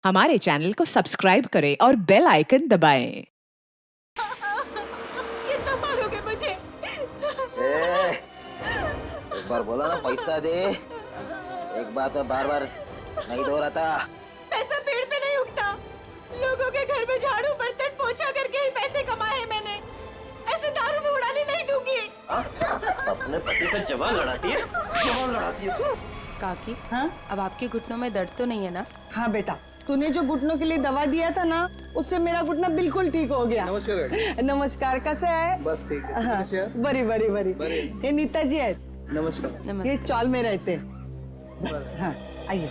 हमारे चैनल को सब्सक्राइब करें और बेल आइकन दबाएं। कितना मारोगे मुझे? एक बार बोला ना पैसा दे, एक बात बार बार नहीं दोहराता। पैसा पेड़ पे नहीं उगता। लोगों के घर में झाड़ू बर्तन पोछा करके ही पैसे कमाए हैं मैंने। ऐसे दारू में उड़ाने नहीं दूंगी। अपने पति से जवान लड़ाती है, जवान लड़ाती है। काकी, हाँ अब आपके घुटनों में दर्द तो नहीं है ना? हाँ बेटा, तूने जो घुटनों के लिए दवा दिया था ना, उससे मेरा घुटना बिल्कुल ठीक हो गया। नमस्कार। नमस्कार, कैसे है? बस ठीक है। हाँ, बड़ी बड़ी बड़ी। ये नीता जी है, नमस्कार। ये नमस्ते। इस चौल में रहते हैं। हाँ, आइए।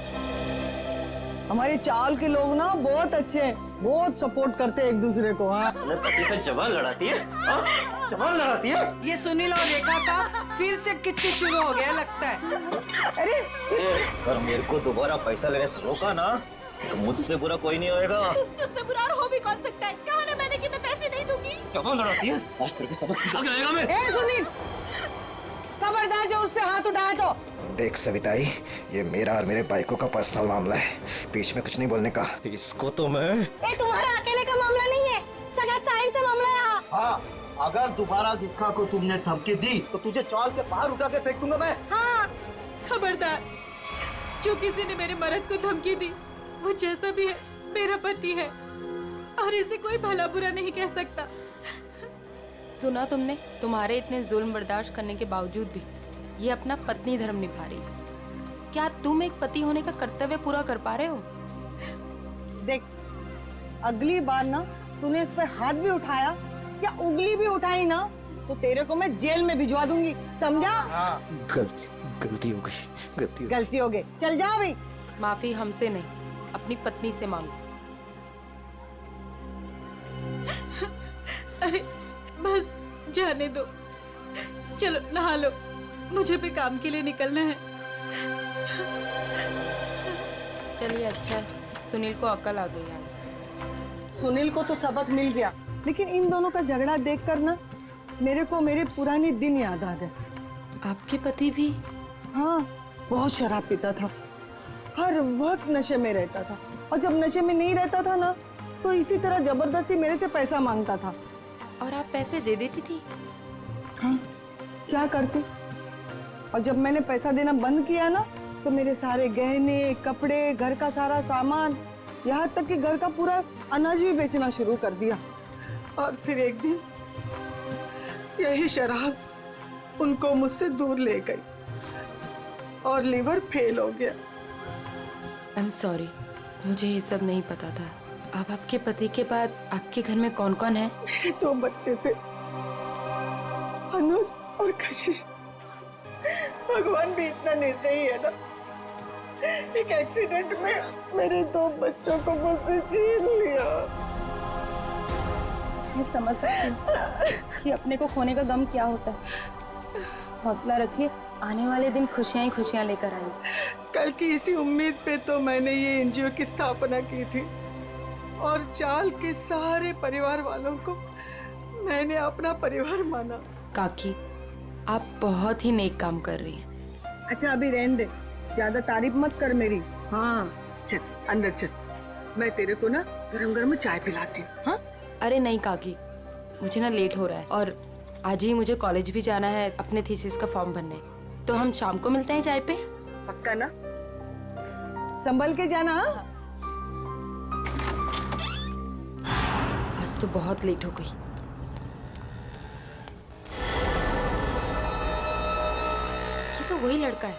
हमारे चावल के लोग ना बहुत अच्छे हैं, बहुत सपोर्ट करते हैं एक दूसरे को। हाँ, अपने पति से जवान लड़ाती है, जवान लड़ाती है। ये सुनील और रेखा का फिर से किचकिच शुरू हो गया लगता है। अरे अगर मेरे को दोबारा पैसा लेने से रोका ना, तो मुझसे बुरा कोई नहीं होएगा। तुझसे बुरा और हो भी कौन सकता है? कहा ना मैंने कि मैं पैसे नहीं दूंगी। जवान लड़ाती है, आज तेरे को सबक सिखा के रहेगा मैं। ए सुनील, खबरदार जो उस पे हाथ उठाया तो। देख सविताई, ये मेरा और मेरे बाइकों का पर्सनल मामला है, बीच में कुछ नहीं बोलने का। इसको तो मैं ये तुम्हारा अकेले का मामला नहीं है, सगा साहिल से मामला है यहाँ। हाँ, अगर दोबारा दुखा को तुमने धमकी दी तो तुझे चाल के बाहर उठा के फेंक दूंगा मैं। हाँ, खबरदार। जो किसी ने मेरे मर्द को धमकी दी, वो जैसा भी है मेरा पति है और इसे कोई भला बुरा नहीं कह सकता। सुना तुमने? तुम्हारे इतने जुल्म बर्दाश्त करने के बावजूद भी ये अपना पत्नी धर्म निभा रही है। क्या तुम एक पति होने का कर्तव्य पूरा कर पा रहे हो? देख, अगली बार ना तूने इस पे हाथ भी उठाया या उंगली भी उठाई ना, तो तेरे को मैं जेल में भिजवा दूंगी, समझा? गलती हो गई। गलती हो गई, चल जा अभी। माफी हमसे नहीं, अपनी पत्नी से मांगो। अरे बस जाने दो, चलो नहा लो, मुझे भी काम के लिए निकलना है। चलिए, अच्छा है, सुनील को अकल आ गई आज। सुनील को तो सबक मिल गया, लेकिन इन दोनों का झगड़ा देखकर ना मेरे को मेरे पुराने दिन याद आ गए। आपके पति भी? हाँ, बहुत शराब पीता था, हर वक्त नशे में रहता था, और जब नशे में नहीं रहता था ना, तो इसी तरह जबरदस्ती मेरे से पैसा मांगता था। और आप पैसे दे देती थी? हाँ, क्या करती? और जब मैंने पैसा देना बंद किया ना, तो मेरे सारे गहने, कपड़े, घर का सारा सामान, यहाँ तक कि घर का पूरा अनाज भी बेचना शुरू कर दिया। और फिर एक दिन यही शराब उनको मुझसे दूर ले गई और लीवर फेल हो गया। आई एम सॉरी, मुझे ये सब नहीं पता था। अब आपके पति के बाद आपके घर में कौन कौन है? मेरे 2 बच्चे थे, अनुज और कशिश। भगवान भी इतना निर्दयी है ना, एक एक्सीडेंट में मेरे 2 बच्चों को मुझसे छीन लिया। मैं समझ सकती हूँ कि अपने को खोने का गम क्या होता है। हौसला रखिए, आने वाले दिन खुशियाँ ही खुशियाँ लेकर आएंगे। कल की इसी उम्मीद पे तो मैंने ये एनजीओ की स्थापना की थी, और चाल के सारे परिवार वालों को मैंने अपना परिवार माना। काकी, आप बहुत ही नेक काम कर रही हैं। अच्छा अभी रहने दे, ज्यादा तारीफ मत कर मेरी। हाँ चल अंदर चल, मैं तेरे को ना गरम गरम चाय पिलाती हूँ। हाँ अरे नहीं काकी, मुझे ना लेट हो रहा है और आज ही मुझे कॉलेज भी जाना है अपने थीसिस का फॉर्म भरने। तो हम शाम को मिलते हैं चाय पे। पक्का ना? संभल के जाना। हाँ? आज तो बहुत लेट हो गई। ये तो वही लड़का है,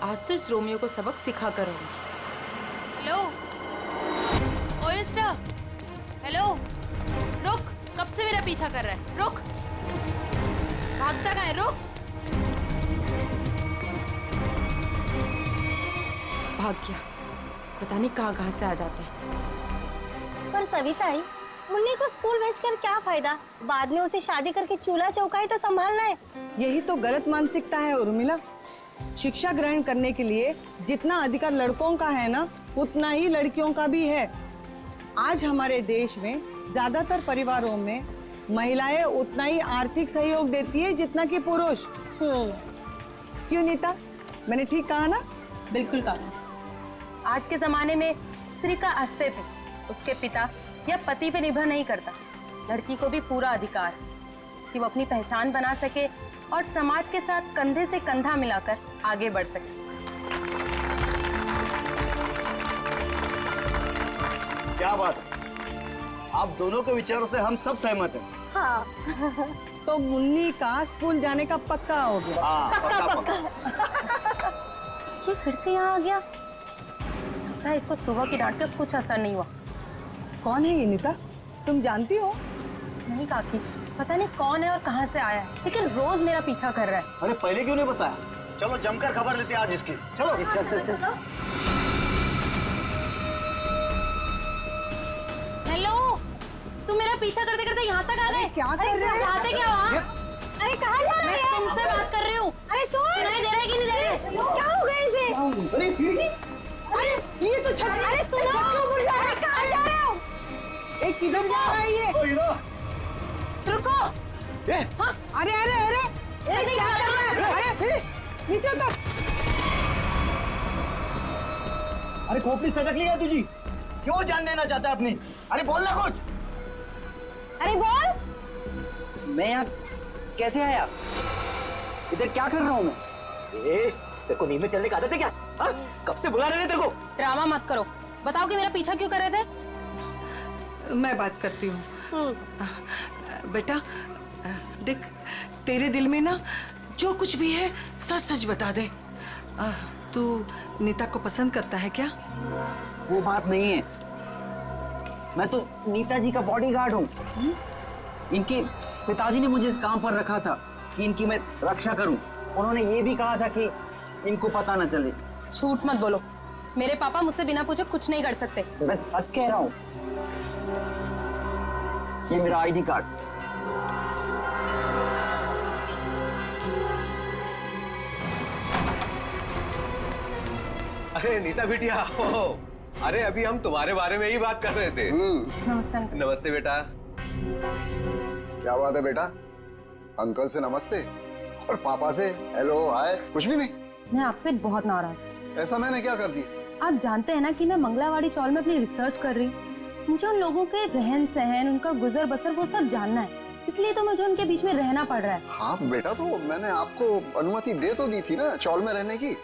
आज तो इस रोमियो को सबक सिखा कर आऊंगी। हेलो ओए मिस्टर, हेलो, रुक, कब से मेरा पीछा कर रहा है? रुक, भागता कहाँ है? रुक। भाग गया, पता नहीं कहाँ कहाँ से आ जाते हैं। पर सविताई, मुन्नी को स्कूल भेजकर क्या फायदा? बाद में उसे शादी करके चूल्हा चौका तो संभालना है। यही तो गलत मानसिकता है उर्मिला। शिक्षा ग्रहण करने के लिए जितना अधिकार लड़कों का है ना, उतना ही लड़कियों का भी है। आज हमारे देश में ज्यादातर परिवारों में महिलाएं उतना ही आर्थिक सहयोग देती है जितना कि पुरुष। क्यों नीता, मैंने ठीक कहा ना? बिल्कुल कहा। आज के जमाने में स्त्री का अस्तित्व उसके पिता या पति पे निर्भर नहीं करता। लड़की को भी पूरा अधिकार है कि वो अपनी पहचान बना सके और समाज के साथ कंधे से कंधा मिलाकर आगे बढ़ सके। क्या बात है, आप दोनों के विचारों से हम सब सहमत हैं। हाँ तो मुन्नी का स्कूल जाने का पक्का हो गया। हाँ, पक्का। ये फिर से यहाँ आ गया। लगता है इसको सुबह की डांट का कुछ असर नहीं हुआ। कौन है ये नीता, तुम जानती हो? नहीं काकी, पता नहीं कौन है और कहाँ से आया है, लेकिन रोज मेरा पीछा कर रहा है। अरे पहले क्यों नहीं बताया? चलो जमकर खबर लेते हैं आज इसकी। चलो चल चल चल। हेलो, तुम मेरा पीछा करते करते यहाँ तक आ गए। क्या कर रहे हैं? चाहते क्या हो? अरे कहाँ जा रहे मैं हैं? तुमसे बात कर रही हूँ। अरे सुनाई दे रहा है कि नहीं दे रहा है? क्या हो गया इसे? अरे सीढ़ी। अरे ये तो छत, अरे छत के ऊपर जा रहा है। कहाँ जा रहे हो? एक किधर जा रहा है ये? ओ हीरो। रुको। हाँ, अरे अरे अरे ये क्या कर रहा है? अरे नीचे उतर। अरे खोपड़ी सटक ली है तुझी, क्यों जान देना चाहता है अपनी? अरे बोल ना कुछ। अरे बोल। मैं यहाँ कैसे आया? इधर क्या कर रहा हूँ मैं? तेरे को नींद में चलने का आदत है क्या? हाँ? कब से बुला रहे हैं तेरे को? ड्रामा मत करो। बताओ कि मेरा पीछा क्यों कर रहे थे? मैं बात करती हूँ। बेटा देख, तेरे दिल में ना जो कुछ भी है सच सच बता दे। तू नीता को पसंद करता है क्या? वो बात नहीं है, मैं तो नीता जी का बॉडीगार्ड हूँ। इनके पिताजी ने मुझे इस काम पर रखा था कि इनकी मैं रक्षा करूँ। उन्होंने ये भी कहा था कि इनको पता न चले। झूठ मत बोलो, मेरे पापा मुझसे बिना पूछे कुछ नहीं कर सकते। मैं सच कह रहा हूँ। ये मेरा आईडी कार्ड। अरे नीता बिटिया, अरे अभी हम तुम्हारे बारे में ही बात कर रहे थे। नमस्ते। नमस्ते बेटा। क्या बात है बेटा, अंकल से नमस्ते और पापा से हेलो हाय कुछ भी नहीं? मैं आपसे बहुत नाराज हूँ। ऐसा मैंने क्या कर दिया? आप जानते हैं ना कि मैं मंगलावाड़ी चौल में अपनी रिसर्च कर रही हूँ। मुझे उन लोगों के रहन सहन, उनका गुजर बसर वो सब जानना है, इसलिए तो मुझे उनके बीच में रहना पड़ रहा है। हाँ बेटा, तो मैंने आपको अनुमति दे तो दी थी ना चौल में रहने की।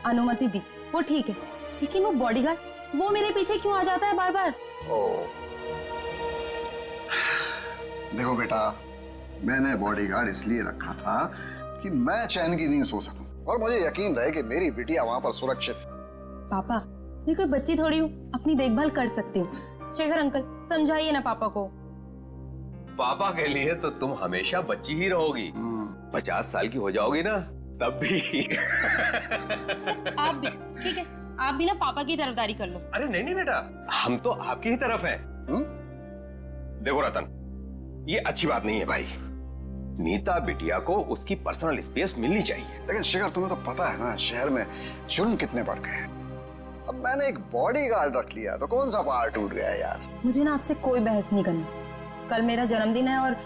अनुमति दी वो ठीक है, लेकिन वो बॉडीगार्ड वो मेरे पीछे क्यों आ जाता है बार बार? देखो बेटा, मैंने बॉडीगार्ड इसलिए रखा था कि मैं चैन की नींद सो सकूं और मुझे यकीन रहे कि मेरी बिटिया वहां पर सुरक्षित है। पापा, मैं कोई बच्ची थोड़ी हूँ, अपनी देखभाल कर सकती हूँ। शेखर अंकल, समझाइए ना पापा को। पापा के लिए तो तुम हमेशा बच्ची ही रहोगी। 50 साल की हो जाओगी ना तब भी। आप भी ठीक है, आप भी ना पापा की तरफदारी कर लो। अरे नहीं नहीं बेटा, हम तो आपकी ही तरफ हैं। देखो रतन, ये अच्छी बात नहीं है भाई। नीता बिटिया को उसकी पर्सनल स्पेस मिलनी चाहिए। लेकिन शेखर, तुम्हें तो पता है ना शहर में जुर्म कितने बढ़ गए हैं। अब मैंने एक बॉडीगार्ड रख लिया तो कौन सा पहाड़ टूट गया यार। मुझे ना आपसे कोई बहस नहीं करनी। कल मेरा जन्मदिन है और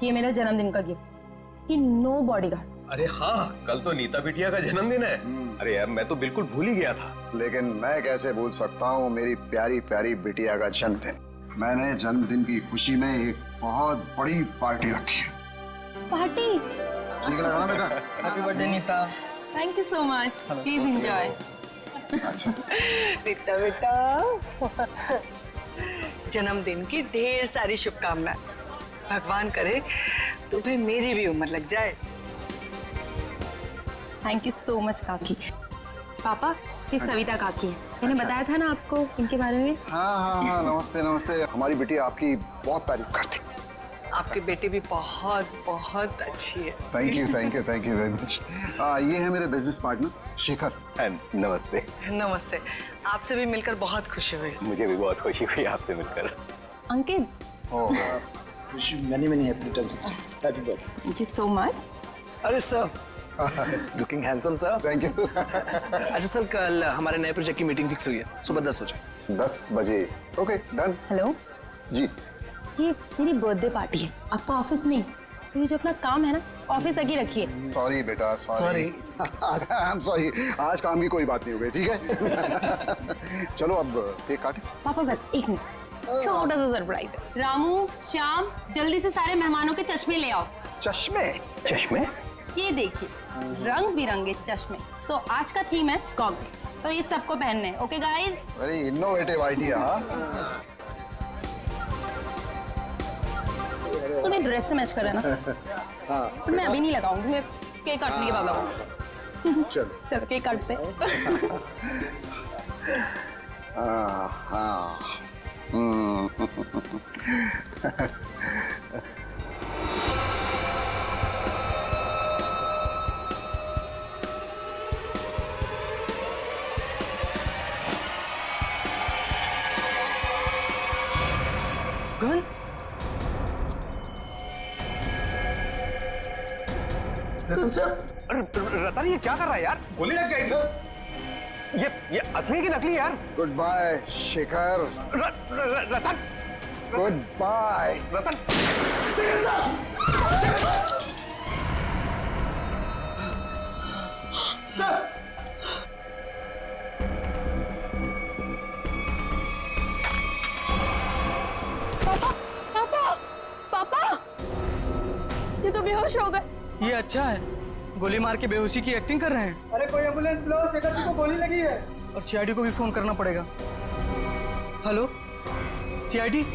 ये मेरा जन्मदिन का गिफ्ट कि नो बॉडीगार्ड। अरे हाँ, कल तो नीता बिटिया का जन्मदिन है। अरे यार, मैं तो बिल्कुल भूल ही गया था। लेकिन मैं कैसे भूल सकता हूँ मेरी प्यारी प्यारी बिटिया का जन्मदिन। मैंने जन्मदिन की खुशी में एक बहुत बड़ी पार्टी रखी है। पार्टी? ठीक लगा ना बेटा? Happy birthday Neeta. Thank you so much, please enjoy. Neeta बेटा, जन्मदिन की ढेर सारी शुभकामनाएं। भगवान करे तुम्हें मेरी भी उम्र लग जाए। थैंक यू सो मच काकी। पापा, ये सविता काकी है, मैंने बताया था ना आपको इनके बारे में। हाँ, नमस्ते नमस्ते। हमारी बिटिया आपकी बहुत तारीफ करती। आपकी बेटी भी बहुत बहुत अच्छी है। Thank you very much. ये है मेरे बिजनेस पार्टनर शेखर। नमस्ते। नमस्ते, आपसे भी मिलकर बहुत खुशी हुई। मुझे भी बहुत खुशी हुई आपसे मिलकर। Ankit, many happy returns of happy birthday. Thank you so much. अरे sir, looking handsome sir. Thank you. अच्छा सर, कल हमारे नए प्रोजेक्ट की मीटिंग फिक्स हुई है सुबह 10 बजे। 10 बजे? Okay done. हेलो जी, ये मेरी बर्थडे पार्टी है, आपका ऑफिस नहीं। तो ये जो अपना काम है ना, ऑफिस आगे रखिए। सॉरी बेटा, सॉरी। आई एम सॉरी, आज काम की कोई बात नहीं हो गई, ठीक है? चलो अब केक काटे। पापा बस एक मिनट, छोटा सा सरप्राइज है। रामू, श्याम, जल्दी से सारे मेहमानों के चश्मे ले आओ। चश्मे? चश्मे? ये देखिए, रंग बिरंगे चश्मे। सो आज का थीम है गॉगल्स, तो ये सबको पहनने हैं। Okay guys? Very innovative idea. तुम्हें ड्रेस से मैच कर रहा है ना? हाँ। मैं अभी नहीं लगाऊंगी, मैं केक काटने के बाद लगाऊंगी। चलो चलो केक काटते हैं। हाँ। गन? रतन ये क्या कर रहा है यार? गोली लग जाएगी। ये असली की नकली यार? Good bye Shekhar. Ratan, good bye Ratan. पापा, ये तो बेहोश हो गए। ये अच्छा है, गोली मार के बेहोशी की एक्टिंग कर रहे हैं। अरे कोई एम्बुलेंस बुलाओ, शेखर जी को गोली लगी है। और सीआईडी को भी फोन करना पड़ेगा। Hello CID?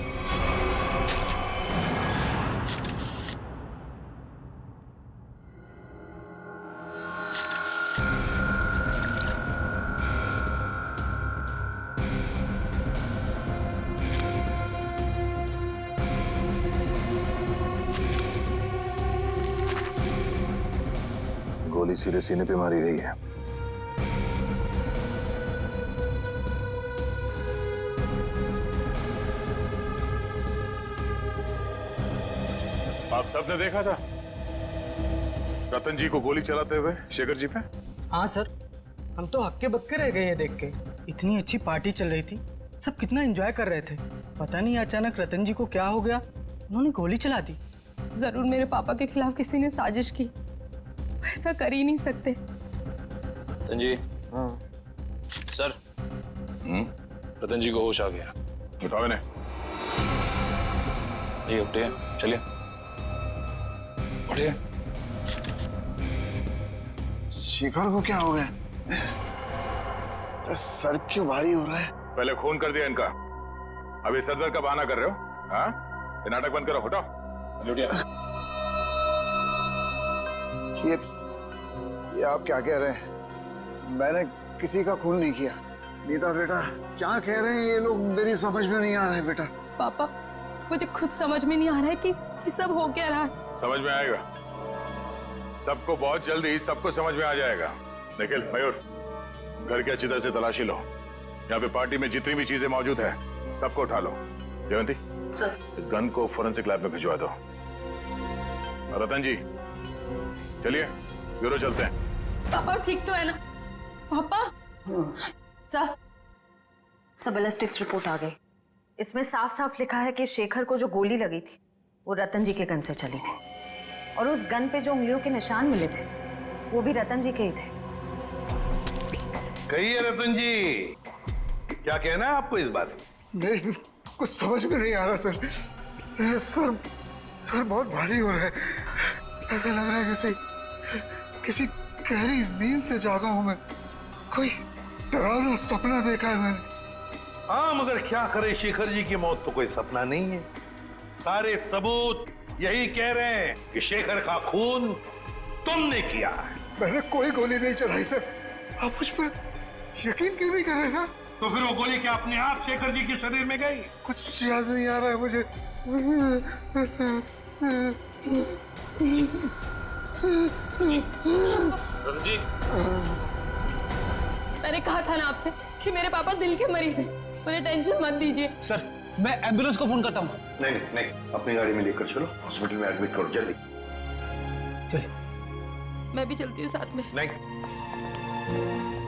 गोली सीधे सीने पे मारी गई है। आप सबने देखा था रतन जी को गोली चलाते हुए शेखर जी पे? हाँ सर, हम तो हक्के बक्के रह गए ये देख के। इतनी अच्छी पार्टी चल रही थी, सब कितना एंजॉय कर रहे थे। पता नहीं अचानक रतन जी को क्या हो गया, उन्होंने गोली चला दी। जरूर मेरे पापा के खिलाफ किसी ने साजिश की। ऐसा कर ही नहीं सकते। रतन जी। हाँ सर। रतन जी को होश आ गया। उठाओ इन्हें। ये उठिए, चलिए उठिए। शेखर को क्या हो गया? सर क्यों भारी हो रहा है? पहले खून कर दिया इनका, अभी सर दर्द का बहाना कर रहे हो? हाँ, ये नाटक बंद करो, हटाओ। उठिए। ये आप क्या कह रहे हैं? मैंने किसी का खून नहीं किया। नीता बेटा, क्या कह रहे हैं ये लोग? मेरी समझ में नहीं आ रहा है बेटा। पापा, मुझे खुद समझ में नहीं आ रहा है कि ये सब हो क्या रहा है। समझ में आएगा, सबको बहुत जल्दी सबको समझ में आ जाएगा। निखिल, मयूर, घर की अच्छी तरह से तलाशी लो। यहाँ पे पार्टी में जितनी भी चीजें मौजूद है सबको उठा लो। जयंती सर, इस गन को फोरेंसिक लैब में भिजवा दो। रतन जी चलिए ब्यूरो चलते हैं। पापा ठीक तो है ना? पापा सर, बैलिस्टिक्स रिपोर्ट आ गई। इसमें साफ साफ लिखा है कि शेखर को जो गोली लगी थी वो रतन जी के गन से चली थी, और उस गन पे जो उंगलियों के निशान मिले थे वो भी रतन जी के ही थे। कहिए रतन जी, क्या कहना है आपको इस बारे में? नहीं, कुछ समझ में नहीं आ रहा सर। मेरा सर बहुत भारी हो रहा है। ऐसा लग रहा है जैसे किसी गहरी नींद से जागा हूं मैं। कोई डरावना सपना देखा है मैंने। हाँ, मगर क्या करे, शेखर जी की मौत तो कोई सपना नहीं है। सारे सबूत यही कह रहे हैं कि शेखर का खून तुमने किया है। मैंने कोई गोली नहीं चलाई सर। आप मुझ पर यकीन क्यों नहीं कर रहे सर? तो फिर वो गोली क्या अपने आप शेखर जी के शरीर में गई? कुछ याद नहीं आ रहा है मुझे। जी, मैंने कहा था ना आपसे कि मेरे पापा दिल के मरीज हैं, मुझे टेंशन मत दीजिए। सर, मैं एम्बुलेंस को फोन करता हूँ। नहीं, अपनी गाड़ी में लेकर चलो, हॉस्पिटल में एडमिट करो जल्दी। चलिए। मैं भी चलती हूँ साथ में। नहीं,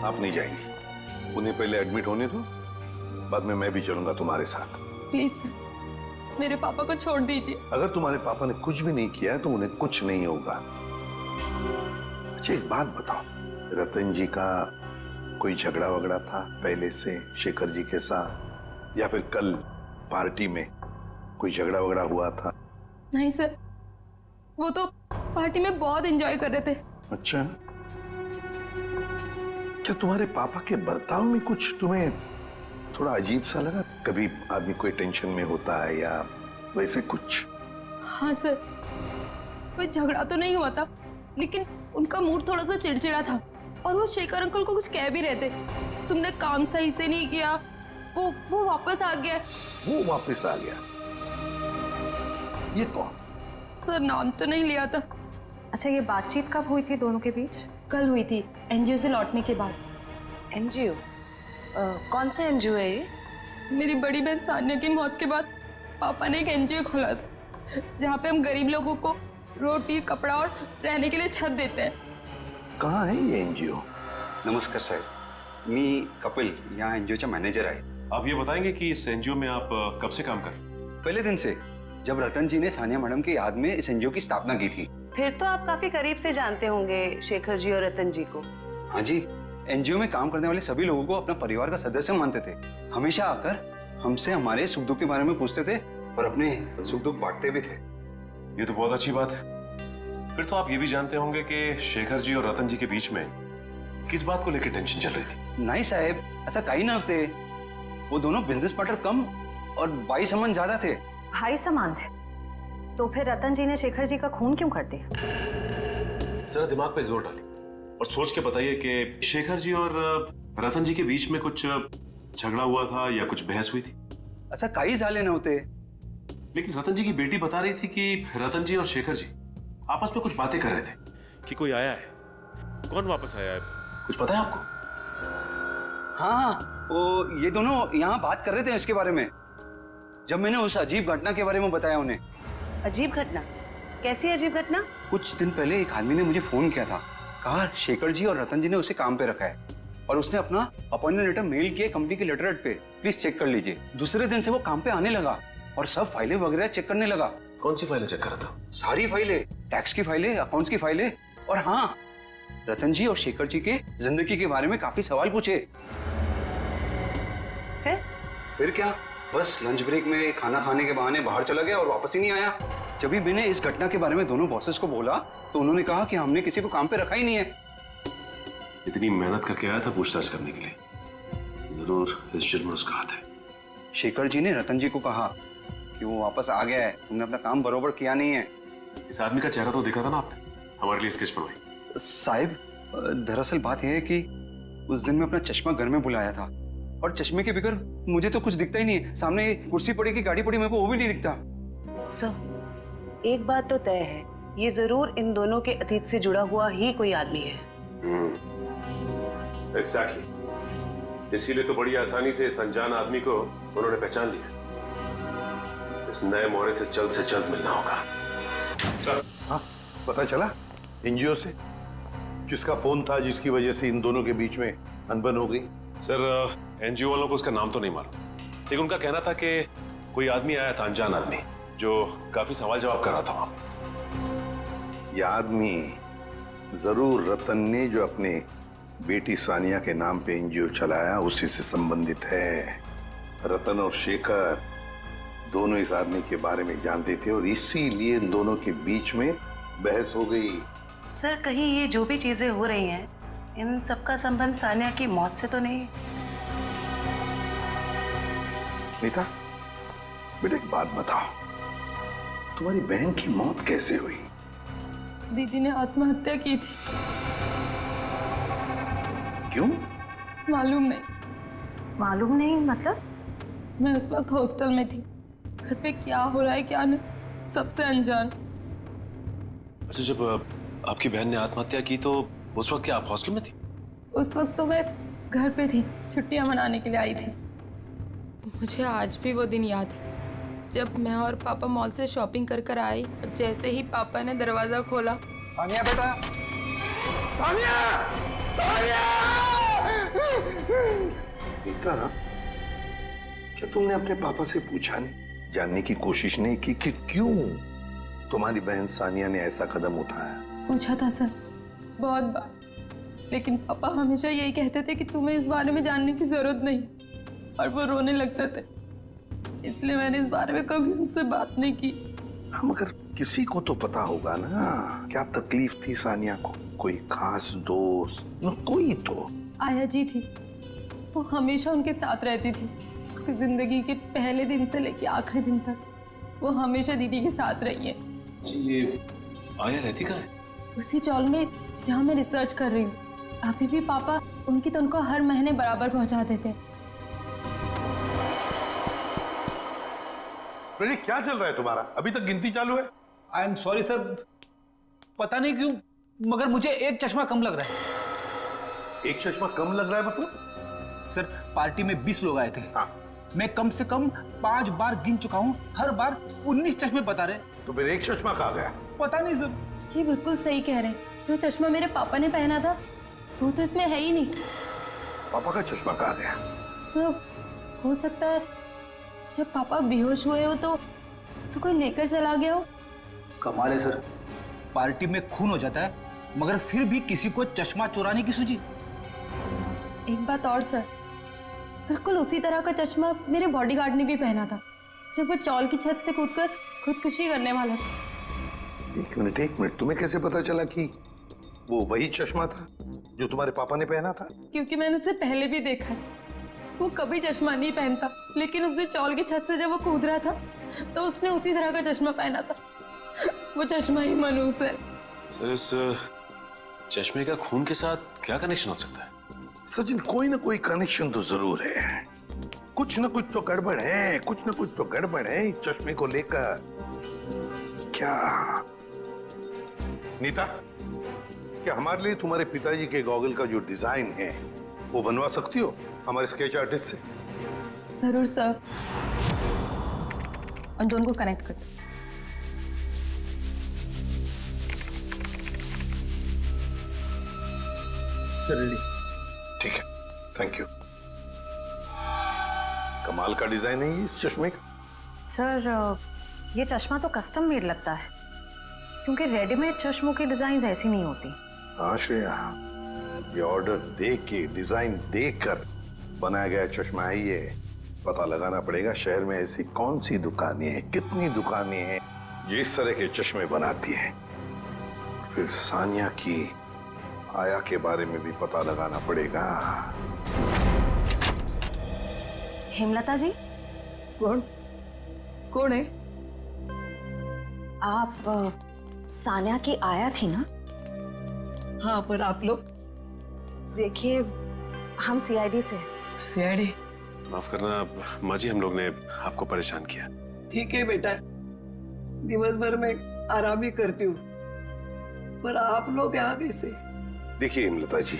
आप नहीं जाएंगी। उन्हें पहले एडमिट होने दो, बाद में मैं भी चलूंगा तुम्हारे साथ। प्लीज सर, मेरे पापा को छोड़ दीजिए। अगर तुम्हारे पापा ने कुछ भी नहीं किया है तो उन्हें कुछ नहीं होगा। अच्छा एक बात बताओ, रतन जी का कोई झगड़ा वगड़ा था पहले से शेखर जी के साथ, या फिर कल पार्टी में कोई झगड़ा वगड़ा हुआ था? नहीं सर, वो तो पार्टी में बहुत एंजॉय कर रहे थे। अच्छा, क्या तुम्हारे पापा के बर्ताव में कुछ तुम्हें थोड़ा अजीब सा लगा? कभी आदमी कोई टेंशन में होता है या वैसे कुछ? हाँ सर, कोई झगड़ा तो नहीं हुआ था, लेकिन उनका मूड थोड़ा सा चिड़चिड़ा था और वो शेखर अंकल को कुछ कह भी रहे थे। तुमने काम सही से नहीं किया, वो वापस आ गया। वो वापस आ गया? ये कौन? सर नाम तो नहीं लिया था। अच्छा, ये बातचीत कब हुई थी दोनों के बीच? कल हुई थी, एनजीओ से लौटने के बाद। एनजीओ? कौन सा एनजीओ है ये? मेरी बड़ी बहन सानिया की मौत के बाद पापा ने एक एनजीओ खोला था, जहाँ पे हम गरीब लोगों को रोटी, कपड़ा और रहने के लिए छत देते हैं। कहाँ है ये एनजीओ? नमस्कार साहेब, मी कपिल, यहाँ एनजीओ मैनेजर आहे। आप ये बताएंगे कि इस एनजीओ में आप कब से काम कर? पहले दिन से, जब रतन जी ने सानिया मैडम की याद में इस एनजीओ की स्थापना की थी। फिर तो आप काफी करीब से जानते होंगे शेखर जी और रतन जी को। हाँ जी, एनजीओ में काम करने वाले सभी लोगों को अपना परिवार का सदस्य मानते थे। हमेशा आकर हमसे हमारे सुख दुख के बारे में पूछते थे और अपने सुख दुख बांटते भी थे। ये तो बहुत अच्छी बात है। फिर तो आप ये भी जानते होंगे कि शेखर जी और रतन जी के बीच में किस बात को लेकर टेंशन चल रही थी? नहीं साहब, ऐसा कहीं ना थे। वो दोनों बिजनेस पार्टनर कम और भाई समान ज्यादा थे। भाई समान थे? तो फिर रतन जी ने शेखर जी का खून क्यों कर दिया? जरा दिमाग पे जोर डालिए और सोच के बताइए कि शेखर जी और रतन जी के बीच में कुछ झगड़ा हुआ था या कुछ बहस हुई थी? ऐसा कई साले न होते। लेकिन रतन जी की बेटी बता रही थी कि रतन जी और शेखर जी आपस में कुछ बातें कर रहे थे कि कोई आया है। कौन वापस आया है, कुछ पता है आपको? हाँ, वो ये दोनों यहाँ बात कर रहे थे इसके बारे में, जब मैंने उस अजीब घटना के बारे में बताया उन्हें। अजीब घटना? कैसी अजीब घटना? कुछ दिन पहले एक आदमी ने मुझे फोन किया था, कहा शेखर जी और रतन जी ने उसे काम पे रखा है और उसने अपना अपॉइंटमेंट लेटर मेल किया कंपनी के लेटरहेड पे, प्लीज चेक कर लीजिए। दूसरे दिन से वो काम पे आने लगा और सब फाइलें वगैरह चेक करने लगा। कौन सी फाइलें चेक कर रहा था? सारी फाइलें, टैक्स की फाइलें, अकाउंट्स की फाइलें, और हाँ, रतन जी और शेखर जी के जिंदगी के बारे में काफी सवाल पूछे। फिर क्या, बस लंच ब्रेक में खाना खाने के बहाने बाहर चला गया और वापस ही नहीं आया। जब भी मैंने इस घटना के बारे में दोनों बॉसेस को बोला तो उन्होंने कहा कि हमने किसी को काम पे रखा ही नहीं है। इतनी मेहनत करके आया था पूछताछ करने के लिए, जरूर इस जुर्म में उसका हाथ है। शेखर जी ने रतन जी को कहा कि वो वापस आ गया है, तुमने अपना काम बरोबर किया नहीं है। इस आदमी का चेहरा तो देखा था ना आपने, हमारे लिए स्केच बनवाई। साहिब, दरअसल बात यह है कि उस दिन मैं अपना चश्मा घर में बुलाया था और चश्मे के बगैर मुझे तो कुछ दिखता ही नहीं है। सामने कुर्सी पड़ी की गाड़ी पड़ी, मेरे को वो भी नहीं दिखता। सर, एक बात तो तय है, ये जरूर इन दोनों के अतीत से जुड़ा हुआ ही कोई आदमी है। एग्जैक्टली, इसीलिए तो बड़ी आसानी से इस अनजान आदमी को उन्होंने पहचान लिया। इस नए मोहरे से जल्द मिलना होगा। सर, हाँ, पता चला एनजीओ से किसका फोन था जिसकी वजह से इन दोनों के बीच में अनबन हो गई? सर, एनजीओ वालों को उसका नाम तो नहीं मालूम, लेकिन उनका कहना था कि कोई आदमी आया था, अनजान आदमी, जो काफी सवाल जवाब कर रहा था वहां। यह आदमी जरूर रतन ने जो अपने बेटी सानिया के नाम पे एनजीओ चलाया उसी से संबंधित है। रतन और शेखर दोनों इस आदमी के बारे में जानते थे और इसीलिए इन दोनों के बीच में बहस हो गई। सर, कहीं ये जो भी चीजें हो रही हैं, इन सबका संबंध सानिया की मौत से तो नहीं? नीता, बेटा एक बात बताओ, तुम्हारी बहन की मौत कैसे हुई? दीदी ने आत्महत्या की थी। क्यों? मालूम नहीं। मालूम नहीं मतलब? मैं उस वक्त हॉस्टल में थी, घर पे क्या हो रहा है क्या नहीं, सबसे अनजान। अच्छा, जब आपकी बहन ने आत्महत्या की तो उस वक्त क्या आप हॉस्टल में थी? उस वक्त तो मैं घर पे थी, छुट्टियां मनाने के लिए आई थी। मुझे आज भी वो दिन याद है, जब मैं और पापा मॉल से शॉपिंग कर आई और जैसे ही पापा ने दरवाजा खोला। सानिया बेटा, सानिया! सानिया! नीता, क्या तुमने अपने पापा से पूछा नहीं जानने की कोशिश नहीं की कि क्यों तुम्हारी बहन सानिया ने ऐसा कदम उठाया? पूछा था सर, बहुत बार, लेकिन पापा हमेशा यही कहते थे कि तुम्हें इस बारे में जानने की जरूरत नहीं, और वो रोने लगते थे। इसलिए मैंने इस बारे में कभी उनसे बात नहीं की। मगर किसी को तो पता होगा ना क्या तकलीफ थी सानिया को? कोई खास दोस्त न कोई तो? आया जी थी, वो हमेशा उनके साथ रहती थी। उसकी जिंदगी के पहले दिन से लेके आखिरी दिन तक वो हमेशा दीदी के साथ रही है। जी, ये आया रहती कहाँ है? उसी चौल में जहाँ मैं रिसर्च कर रही हूँ। अभी भी पापा उनकी तनख्वाह हर महीने बराबर पहुँचा देते। क्या चल रहा है तुम्हारा? अभी तक गिनती चालू है? आई एम सॉरी सर, पता नहीं क्यों मगर मुझे एक चश्मा कम लग रहा है। एक चश्मा कम लग रहा है मतलब? सर पार्टी में 20 लोग आए थे। हाँ। मैं कम से कम 5 बार गिन चुका हूँ, हर बार 19 चश्मे बता रहे। तो फिर एक चश्मा कहाँ गया? पता नहीं सर। जी बिल्कुल सही कह रहे हैं, जो चश्मा मेरे पापा ने पहना था वो तो इसमें है ही नहीं। पापा का चश्मा कहाँ गया? सर हो सकता है जब पापा बेहोश हुए हो तो कोई लेकर चला गया हो। कमाल है सर, पार्टी में खून हो जाता है मगर फिर भी किसी को चश्मा चुराने की सूझी। एक बात और सर, बिल्कुल उसी तरह का चश्मा मेरे बॉडीगार्ड ने भी पहना था जब वो चौल की छत से कूदकर खुदकुशी करने वाला था। एक मिनट, तुम्हें कैसे पता चला कि वो वही चश्मा था जो तुम्हारे पापा ने पहना था? क्योंकि मैंने उसे पहले भी देखा है। वो कभी चश्मा नहीं पहनता, लेकिन उसने चौल की छत से जब वो कूद रहा था तो उसने उसी तरह का चश्मा पहना था। वो चश्मा ही मनूस है। सर इस चश्मे का खून के साथ क्या कनेक्शन हो सकता है? सचिन, कोई ना कोई कनेक्शन तो जरूर है। कुछ ना कुछ तो गड़बड़ है, कुछ ना कुछ तो गड़बड़ है इस चश्मे को लेकर। क्या नीता, क्या हमारे लिए तुम्हारे पिताजी के गॉगल का जो डिजाइन है वो बनवा सकती हो हमारे स्केच आर्टिस्ट से? जरूर सर। उन दोनों को कनेक्ट कर दो। ठीक है, थैंक यू। कमाल का डिजाइन है ये इस चश्मे का। सर ये चश्मा तो कस्टम मेड लगता है, क्योंकि रेडीमेड चश्मों की डिजाइन ऐसी नहीं होती। हाँ श्रेया, ये ऑर्डर देख के, डिजाइन देख कर बनाया गया चश्मा है ये। पता लगाना पड़ेगा शहर में ऐसी कौन सी दुकानें हैं, कितनी दुकानें हैं जो इस तरह के चश्मे बनाती हैं। फिर सानिया की आया के बारे में भी पता लगाना पड़ेगा। हेमलता जी। कौन है? आप सानिया की आया थी ना? हाँ, पर आप लोग? देखिए हम सीआईडी से। सीआईडी? माफ करना माँ जी, हम लोग ने आपको परेशान किया। ठीक है बेटा, दिवस भर में आराम ही करती हूँ, पर आप लोग यहाँ कैसे? देखिए हिमलता जी,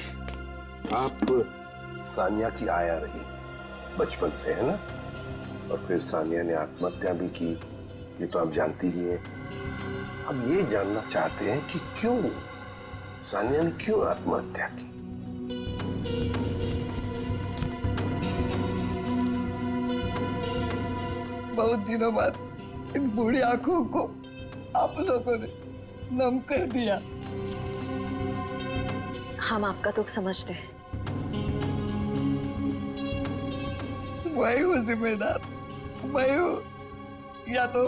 आप सानिया की आया रही बचपन से, है ना? और फिर सानिया ने आत्महत्या भी की, ये तो आप जानती ही हैं। हम ये जानना चाहते हैं कि क्यों सानिया ने क्यों आत्महत्या की। बहुत दिनों बाद इन बूढ़ी आंखों को आप लोगों ने नम कर दिया। हम आपका दुख समझते हैं। मैं हूँ जिम्मेदार, मैं हूँ। या तो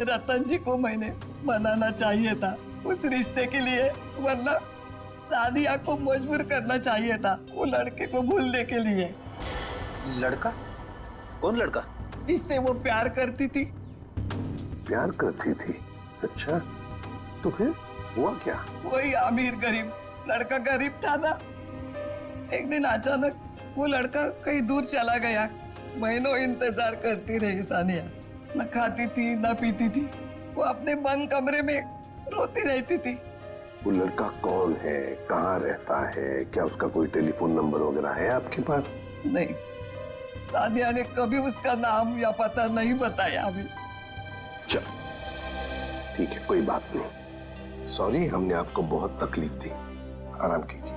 रतन जी को मैंने मनाना चाहिए था उस रिश्ते के लिए, वरना सानिया को मजबूर करना चाहिए था वो लड़के को भूलने के लिए। लड़का? कौन लड़का? जिससे वो प्यार करती थी। प्यार करती थी? अच्छा, तो फिर हुआ क्या? वही अमीर गरीब लड़का गरीब था ना। एक दिन अचानक वो लड़का कहीं दूर चला गया। महीनों इंतजार करती रही सानिया, न खाती थी न पीती थी। वो अपने बंद कमरे में रोती रहती थी। वो लड़का कौन है, कहाँ रहता है, क्या उसका कोई टेलीफोन नंबर वगैरह है आपके पास? नहीं, सानिया ने कभी उसका नाम या पता नहीं बताया अभी। चल ठीक है, कोई बात नहीं। सॉरी, हमने आपको बहुत तकलीफ दी। आराम कीजिए।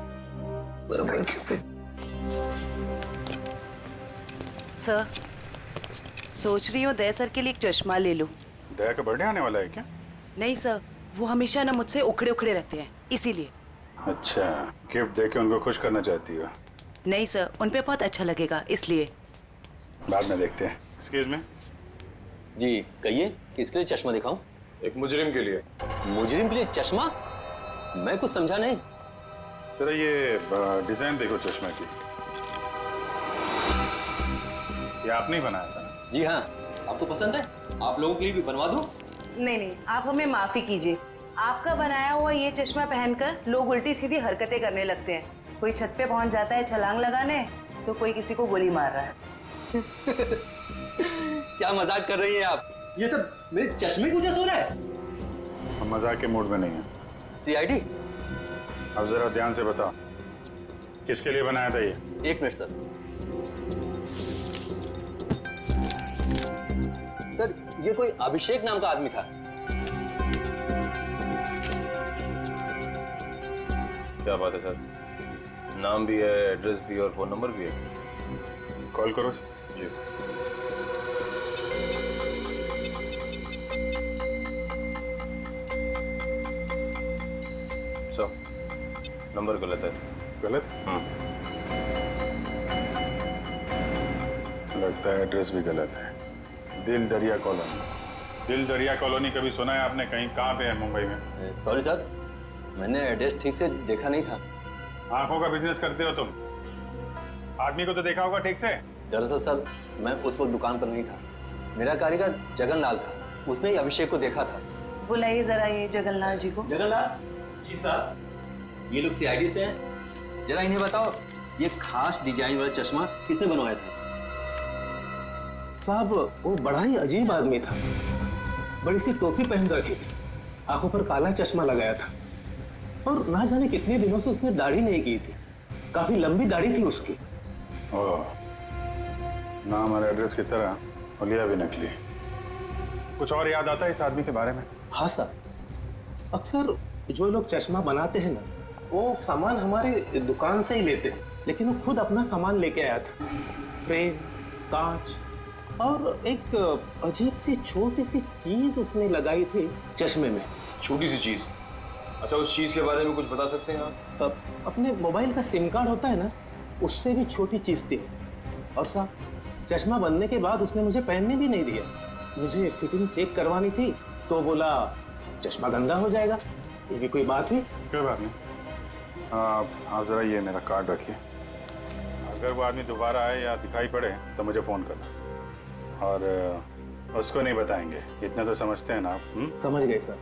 सर, सोच रही हूँ दया सर के लिए एक चश्मा ले लूँ। दया का बर्थडे आने वाला है क्या? नहीं सर, वो हमेशा ना मुझसे उखड़े उखड़े रहते हैं, इसीलिए। अच्छा, गिफ्ट देके उनको खुश करना चाहती हो? नहीं सर, उन पे बहुत अच्छा लगेगा, इसलिए। बाद में देखते हैं। Excuse me. जी कहिए, किसके लिए चश्मा दिखाऊं? एक मुजरिम के लिए। मुजरिम के लिए चश्मा? मैं कुछ समझा नहीं। जरा ये डिजाइन देखो चश्मे की। ये आपने ही बनाया था? जी हाँ, आपको पसंद है? आप लोगों के लिए भी बनवा दूं? नहीं नहीं, आप हमें माफी कीजिए। आपका बनाया हुआ ये चश्मा पहनकर लोग उल्टी सीधी हरकतें करने लगते हैं। कोई छत पे पहुंच जाता है छलांग लगाने, तो कोई किसी को गोली मार रहा है। क्या मजाक कर रही हैं आप? ये सब मेरे चश्मे की वजह से हो रहा है? हम मजाक के मूड में नहीं है। सीआईडी? अब जरा ध्यान से बताओ, किसके लिए बनाया था ये? एक मिनट सर। सर, ये कोई अभिषेक नाम का आदमी था। क्या बात है सर, नाम भी है, एड्रेस भी और फोन नंबर भी है। कॉल करो जी। सर, नंबर गलत है। गलत? लगता है एड्रेस भी गलत है। दिल दरिया कॉलोनी। दिल दरिया कॉलोनी कभी सुना है आपने? कहीं कहाँ पे है मुंबई में? सॉरी सर, मैंने एड्रेस ठीक से देखा नहीं था। आंखों का बिजनेस करते हो तुम? आदमी को तो देखा होगा ठीक से? दरअसल सर, मैं उस वक्त दुकान पर नहीं था। मेरा कारीगर जगनलाल था, उसने ही अभिषेक को देखा था। बुलाइए जरा ये जगनलाल जी को। जगनलाल जी साहब, ये लोग सीआईडी से हैं। जरा इन्हें बताओ, ये खास डिजाइन वाला चश्मा किसने बनवाया था? साहब, वो बड़ा ही अजीब आदमी था। बड़ी सी टोपी पहन रखी थी, आंखों पर काला चश्मा लगाया था, और ना जाने कितने दिनों से उसने दाढ़ी नहीं की थी। काफी लंबी दाढ़ी थी उसकी। ओह, नाम और एड्रेस की तरह हुलिया भी नकली। कुछ और याद आता है इस आदमी के बारे में? हाँ सर, अक्सर जो लोग चश्मा बनाते हैं ना, वो सामान हमारे दुकान से ही लेते हैं, लेकिन वो खुद अपना सामान लेके आया था। फ्रेम, कांच और एक अजीब सी छोटी सी चीज उसने लगाई थी चश्मे में। छोटी सी चीज? अच्छा, उस चीज के बारे में कुछ बता सकते हैं आप? अपने मोबाइल का सिम कार्ड होता है ना, उससे भी छोटी चीज थी। और साहब, चश्मा बनने के बाद उसने मुझे पहनने भी नहीं दिया। मुझे फिटिंग चेक करवानी थी तो बोला चश्मा गंदा हो जाएगा। ये भी कोई बात हुई? कोई बात नहीं। आप जरा ये मेरा कार्ड रखिए। अगर वो आदमी दोबारा आए या दिखाई पड़े तो मुझे फोन करना, और उसको नहीं बताएंगे, इतना तो समझते हैं ना आप? समझ गए सर।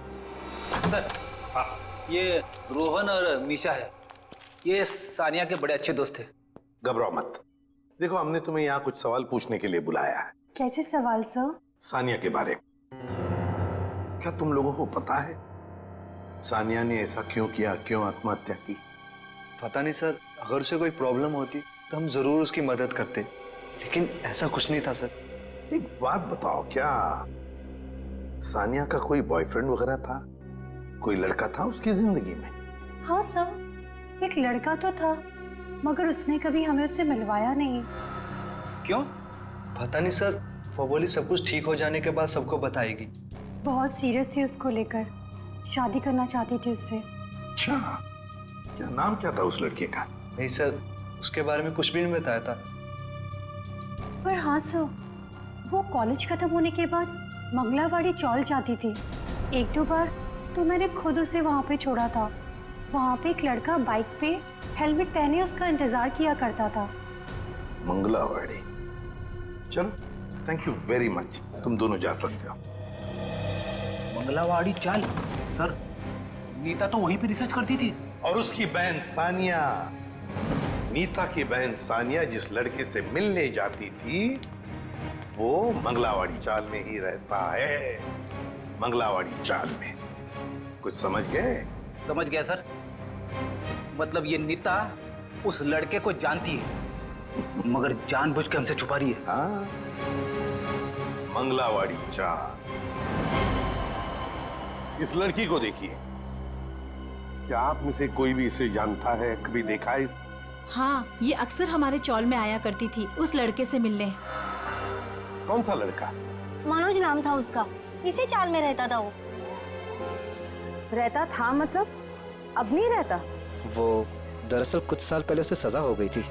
सर, हाँ, ये रोहन और मीशा है। ये सानिया के बड़े अच्छे दोस्त थे। घबराओ मत। देखो, हमने तुम्हें यहाँ कुछ सवाल पूछने के लिए बुलाया है। कैसे सवाल सर? सानिया के बारे में। क्या तुम लोगों को पता है सानिया ने ऐसा क्यों किया, क्यों आत्महत्या की? पता नहीं सर, अगर उसे कोई प्रॉब्लम होती तो हम जरूर उसकी मदद करते, लेकिन ऐसा कुछ नहीं था सर। एक बात बताओ, क्या सानिया का कोई बॉयफ्रेंड वगैरह था? कोई लड़का था उसकी जिंदगी में? हाँ सर, एक लड़का तो था, मगर उसने कभी हमें उससे मिलवाया नहीं। क्यों? पता नहीं सर, वो बोली सब कुछ ठीक हो जाने के बाद सबको बताएगी। बहुत सीरियस थी उसको लेकर, शादी करना चाहती थी उससे। अच्छा, क्या नाम क्या था उस लड़के का? नहीं सर, उसके बारे में कुछ भी नहीं बताया था। पर हाँ सर, वो कॉलेज खत्म होने के बाद मंगलावाड़ी चौल जाती थी। एक दो बार तो मैंने खुद उसे वहाँ पे छोड़ा था। वहाँ पे एक लड़का बाइक पे हेलमेट पहने उसका इंतजार किया करता था। मंगलावाड़ी? चलो, थैंक यू वेरी मच, तुम दोनों जा सकते हो। मंगलावाड़ी चाल? सर, नीता तो वहीं पे रिसर्च करती थी। और उसकी बहन सानिया, नीता की बहन सानिया जिस लड़के से मिलने जाती थी, वो मंगलावाड़ी चाल में ही रहता है। मंगलावाड़ी चाल में। कुछ समझ गए? समझ गया सर। मतलब ये नीता उस लड़के को जानती है, मगर जानबूझ के हमसे छुपा रही है। हाँ, मंगलावाड़ी चाल। इस लड़की को देखिए, क्या आप में से कोई भी इसे जानता है, कभी देखा है? हाँ, ये अक्सर हमारे चौल में आया करती थी उस लड़के से मिलने। कौन सा लड़का? मनोज नाम था उसका, इसी चाल में रहता था वो। रहता था मतलब अब नहीं रहता? वो दरअसल कुछ साल पहले उसे सजा हो गई थी।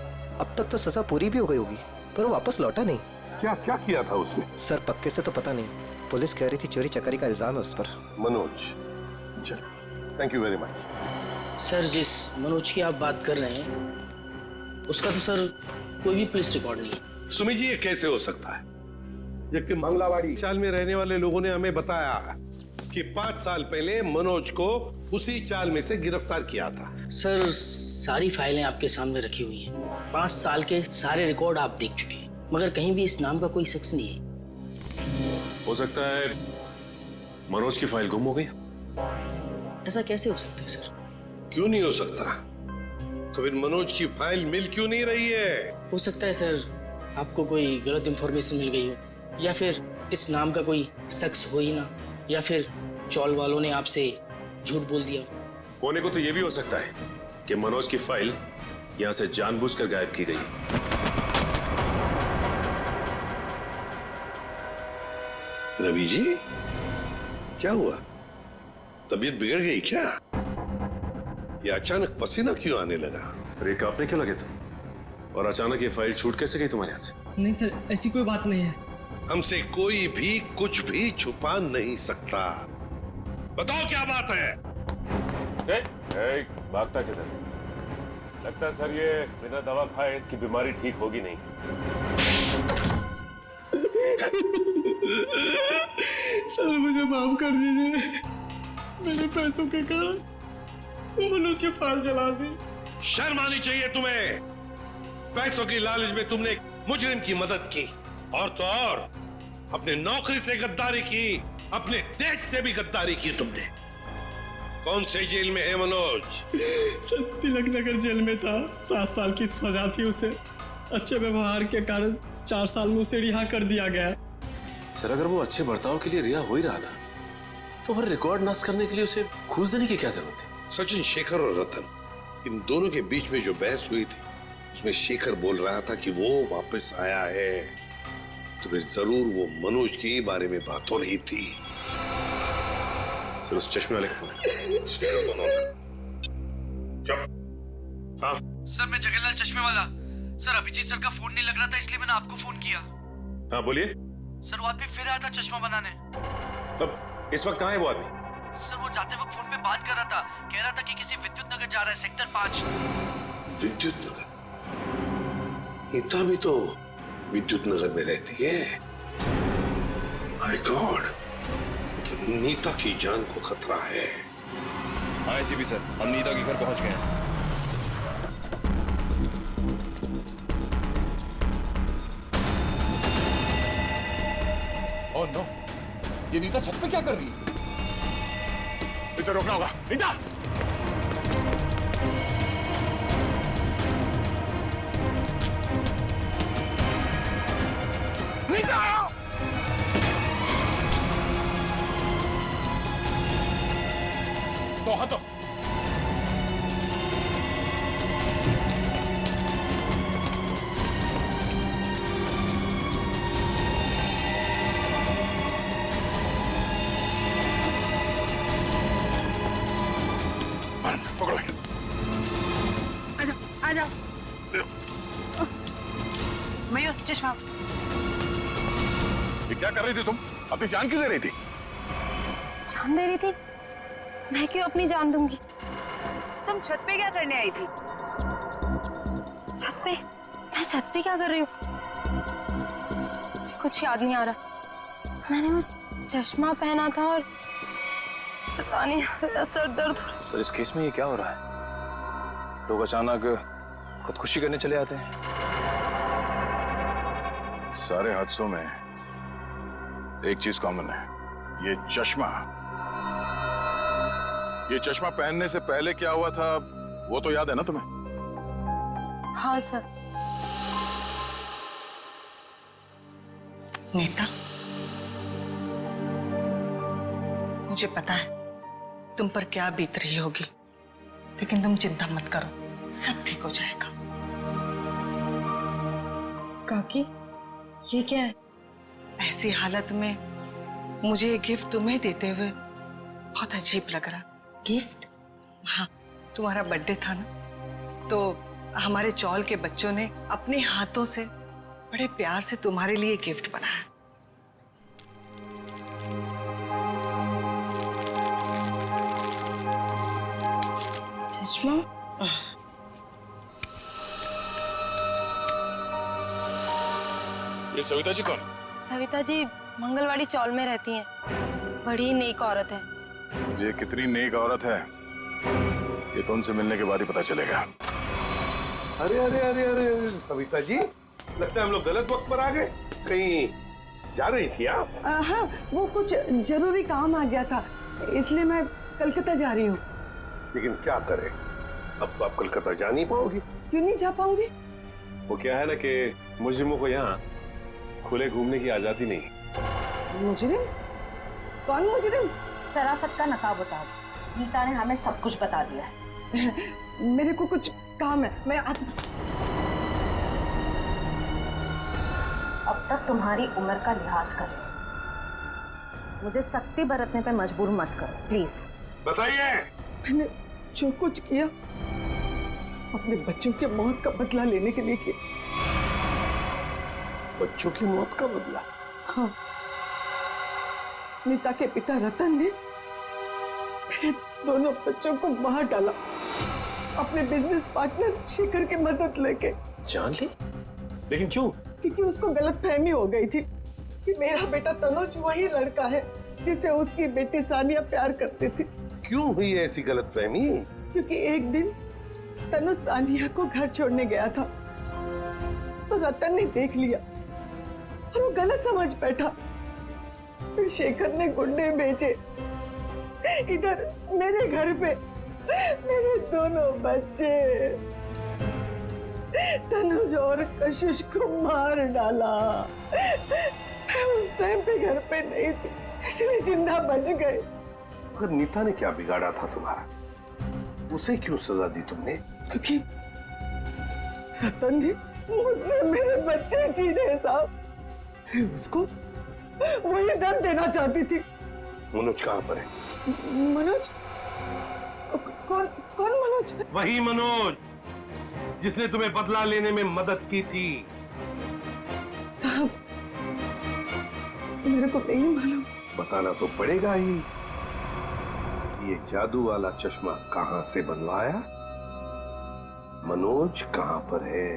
अब तक तो सजा पूरी भी हो गई होगी, पर वो वापस लौटा नहीं। क्या क्या किया था उसने? सर पक्के से तो पता नहीं, पुलिस कह रही थी चोरी चकारी का इल्जाम है उस पर। मनोज, चल, thank you very much. Sir जिस मनोज की आप बात कर रहे हैं उसका तो सर कोई भी पुलिस रिकॉर्ड नहीं है। सुमित जी, ये कैसे हो सकता है? जबकि मंगलावाड़ी चाल में रहने वाले लोगों ने हमें बताया कि 5 साल पहले मनोज को उसी चाल में से गिरफ्तार किया था। सर सारी फाइलें आपके सामने रखी हुई हैं। 5 साल के सारे रिकॉर्ड आप देख चुके हैं, मगर कहीं भी इस नाम का कोई शख्स नहीं है। हो सकता है मनोज की फाइल गुम हो गई। ऐसा कैसे हो सकता है सर? क्यों नहीं हो सकता? तो फिर मनोज की फाइल मिल क्यों नहीं रही है? हो सकता है सर आपको कोई गलत इंफॉर्मेशन मिल गई हो, या फिर इस नाम का कोई शख्स हो ही ना, या फिर चौल वालों ने आपसे झूठ बोल दिया। होने को तो ये भी हो सकता है कि मनोज की फाइल यहां से जानबूझकर गायब की गई। रवि जी, क्या हुआ? तबीयत बिगड़ गई क्या? ये अचानक पसीना क्यों आने लगा? अरे कांपने क्यों लगे तुम? और अचानक ये फाइल छूट कैसे गई तुम्हारे हाथ से? नहीं सर, ऐसी कोई बात नहीं है। हमसे कोई भी कुछ भी छुपा नहीं सकता। बताओ क्या बात है? भागता किधर? लगता है सर ये बिना दवा खाए इसकी बीमारी ठीक होगी नहीं। सर मुझे माफ कर दीजिए, मेरे पैसों के कारण मैंने उसकी फाइल जला दी। शर्म आनी चाहिए तुम्हें। पैसों की लालच में तुमने मुजरिम की मदद की, और तो और अपने नौकरी से गद्दारी की, अपने देश से भी गद्दारी की तुमने। कौन से जेल में है मनोज? सर तिलक नगर जेल में था। 7 साल की सजा थी उसे। अच्छे व्यवहार के कारण 4 साल में उसे रिहा कर दिया गया। सर अगर वो अच्छे बर्ताव के लिए रिहा हो ही रहा था तो फिर रिकॉर्ड नष्ट करने के लिए उसे घूस देने की क्या जरूरत थी? सचिन, शेखर और रतन, इन दोनों के बीच में जो बहस हुई थी उसमें शेखर बोल रहा था कि वो वापस आया है, तो फिर जरूर वो मनोज के बारे में बात हो रही थी। सर उस चश्मे वाले का फोन। हाँ सर, मैं जगन्नाथ चश्मे वाला। सर अभिजीत सर का फोन नहीं लग रहा था, इसलिए मैंने आपको फोन किया। हाँ बोलिए। सर वो आदमी फिर आया था चश्मा बनाने। अब इस वक्त कहाँ है वो आदमी? सर वो जाते वक्त फोन पे बात कर रहा था, कह रहा था कि किसी विद्युत नगर जा रहा है, सेक्टर 5। विद्युत नगर? नीता भी तो विद्युत नगर में रहती है। माय गॉड, मतलब नीता की जान को खतरा है। हाँ एसीपी सर, हम नीता के घर पहुंच गए हैं। ओह नो, ये नीता छत पे क्या कर रही है? इसे रोकना होगा। नीता! नीता! तो हटो। पकड़ो। आ जाओ। मयूर, चश्मा। ये क्या कर रही थी तुम? अपनी जान क्यों दे रही थी? जान दे रही थी? मैं क्यों अपनी जान दूंगी? तुम छत पे क्या करने आई थी? छत पे? मैं छत पे क्या कर रही हूँ? मुझे कुछ याद नहीं आ रहा। मैंने वो चश्मा पहना था और पता नहीं, मेरा सर दर्द हो रहा है। सर इस केस में ये क्या हो रहा है? लोग अचानक खुदकुशी करने चले आते हैं। सारे हादसों में एक चीज कॉमन है, ये चश्मा। ये चश्मा पहनने से पहले क्या हुआ था वो तो याद है ना तुम्हें? हाँ सर। नीता, मुझे पता है तुम पर क्या बीत रही होगी, लेकिन तुम चिंता मत करो, सब ठीक हो जाएगा। काकी, ये क्या है? ऐसी हालत में मुझे ये गिफ्ट तुम्हें देते हुए बहुत अजीब लग रहा। गिफ्ट? हाँ, तुम्हारा बर्थडे था ना, तो हमारे चौल के बच्चों ने अपने हाथों से बड़े प्यार से तुम्हारे लिए गिफ्ट बनाया। चश्मा? ये सविता जी कौन? सविता जी मंगलवाड़ी चौल में रहती हैं। बड़ी नेक औरत है। ये कितनी नेक औरत है ये तो उनसे मिलने के बाद ही पता चलेगा। अरे अरे अरे अरे सविता जी, लगता है हम लोग गलत वक्त पर आ गए। कहीं जा रही थी आप? हाँ, वो कुछ जरूरी काम आ गया था, इसलिए मैं कलकत्ता जा रही हूँ। लेकिन क्या करें, अब तो आप कलकत्ता जा नहीं पाओगी। क्यों नहीं जा पाऊंगी? वो क्या है ना कि मुजरिमों को यहाँ खुले घूमने की आजादी नहीं। मुजरिम? कौन मुजरिम? शराफत का नकाब उतार। नीता ने हमें सब कुछ बता दिया है। मेरे को कुछ काम है, मैं आप... अब तक तुम्हारी उम्र का लिहाज कर। मुझे सख्ती बरतने पे मजबूर मत करो प्लीज। बताइए। मैंने जो कुछ किया अपने बच्चों के मौत का बदला लेने के लिए किया। बच्चों की मौत का बदला? हाँ, नीता के पिता रतन ने मेरे दोनों बच्चों को मार डाला अपने बिजनेस पार्टनर शेखर की मदद लेके। जान ली? लेकिन क्यों? क्योंकि उसको गलतफहमी हो गई थी कि मेरा बेटा तनुज वही लड़का है जिसे उसकी बेटी सानिया प्यार करती थी। क्यों हुई ऐसी गलतफहमी? क्योंकि एक दिन तनुज सानिया को घर छोड़ने गया था तो रतन ने देख लिया और वो गलत समझ बैठा। फिर शेखर ने गुंडे भेजे इधर मेरे घर पे मेरे दोनों बच्चे तनुज और कशिश को मार डाला। मैं उस टाइम पे घर पे नहीं थी इसलिए जिंदा बच गए। पर नीता ने क्या बिगाड़ा था तुम्हारा? उसे क्यों सजा दी तुमने? क्योंकि रतन ने मुझसे मेरे बच्चे छीने साहब। मैं उसको वही दर्द देना चाहती थी। मनोज कहाँ पर है? मनोज? कौन मनोज? वही मनोज जिसने तुम्हें बदला लेने में मदद की थी। साहब मेरे को नहीं मालूम। बताना तो पड़ेगा ही। ये जादू वाला चश्मा कहाँ से बनवाया? मनोज कहाँ पर है?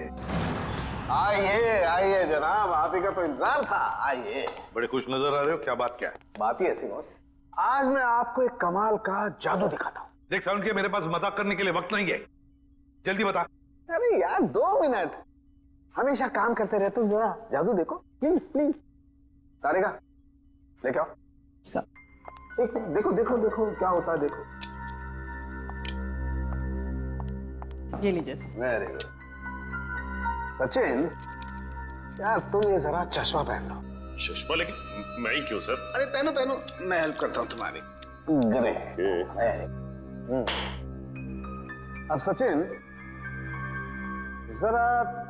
आइए आइए जनाब, आप ही का तो इंतजार था। आइए। बड़े खुश नजर आ रहे हो, क्या बात क्या है? बात ही ऐसी बॉस, आज मैं आपको एक कमाल का जादू दिखाता हूँ। देख साउंड के मेरे पास मजाक करने के लिए वक्त नहीं है, जल्दी बता। अरे यार 2 मिनट, हमेशा काम करते रहते हो, जरा जादू देखो प्लीज प्लीज। तारिका लेके आओ। एक देखो देखो देखो क्या होता है, देखो। ये लीजिए। Very good. सचिन यार तुम ये जरा चश्मा पहन लो। चश्मा? लेकिन मैं ही क्यों सर? अरे पहनो पहनो, मैं हेल्प करता हूँ तुम्हारी। अब सचिन जरा